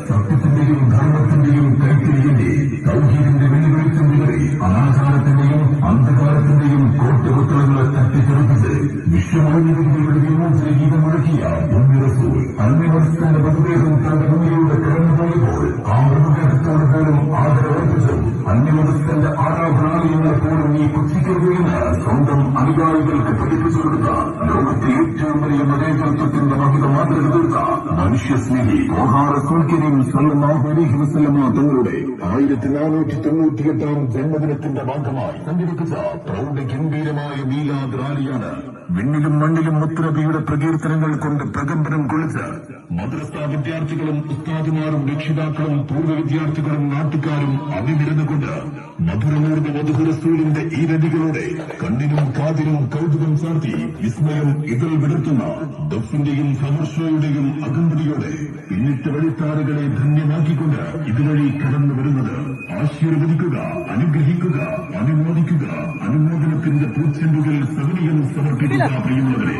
സത്യത്തിന്റെയും ധർമ്മത്തിന്റെയും കൈത്തിരിയുടെ തൗഹീദിന്റെ വെല്ലുവിളിക്കും വിളറി അനാചാരത്തിന്റെയും അന്ധകാരത്തിന്റെയും കോട്ടകുത്തളങ്ങളെ തട്ടിത്തെറിപ്പിച്ച് വിശ്വമാനവികതയുടെ വിമോചന ഗീതം മുഴക്കിയ റസൂൽ അന്യമതസ്ഥന്റെ മൃതദേഹം തന്റെ മുന്നിലൂടെ കടന്നുപോയപ്പോൾ ആ മൃതദേഹത്തോട് പോലും ആദരവർപ്പിച്ചും അന്യമതസ്ഥന്റെ ആരാധനാലയങ്ങളെ പോലും നീ പുച്ഛിക്കരുതെന്ന് സ്വന്തം അനുയായികൾക്ക് പഠിപ്പിച്ചു കൊടുത്ത ലോകത്തെ ഏറ്റവും വലിയ മതേതൃത്വത്തിന്റെ മഹിത മാതൃക തീർത്ത മനുഷ്യസ്നേഹി റസൂൽ കരീം സല്ലല്ലാഹു അലൈഹി വസല്ലമ തങ്ങളുടെ 1498 ജന്മദിനത്തിന്റെ ഭാഗമായി സംഘടിപ്പിച്ച പ്രൗഢഗംഭീരമായ മീലാദ് റാലിയാണ് വിണ്ണിലും മണ്ണിലും മുത്തുനബിയുടെ പ്രകീർത്തനങ്ങൾ കൊണ്ട് പ്രകമ്പനം കൊള്ളിച്ച് മദ്രസ വിദ്യാർത്ഥികളും ഉസ്താദുമാരും രക്ഷിതാക്കളും പൂർവ്വ വിദ്യാർത്ഥികളും നാട്ടുകാരും അണിനിരന്നുകൊണ്ട് മധുരമൂർന്ന മധുഹുറസൂലിന്റെ ഈ രതികളോടെ കണ്ണിനും കാതിനും കൗതുകം ചാർത്തി വിസ്മയം ഇതിൽ വിടർത്തുന്ന ദഫിന്റെയും സമർഷയുടെയും അകമ്പടിയോടെ പിന്നിട്ട വഴിത്താറുകളെ ധന്യമാക്കിക്കൊണ്ട് ഇതുവഴി കടന്നു വരുന്നത് ആശീർവദിക്കുക, അനുഗ്രഹിക്കുക, അനുമോദിക്കുക, അനുമോദനത്തിന്റെ പൂച്ചെണ്ടുകൾ സൗനികൾ സമർപ്പിക്കുക. പ്രിയമുള്ളവരെ,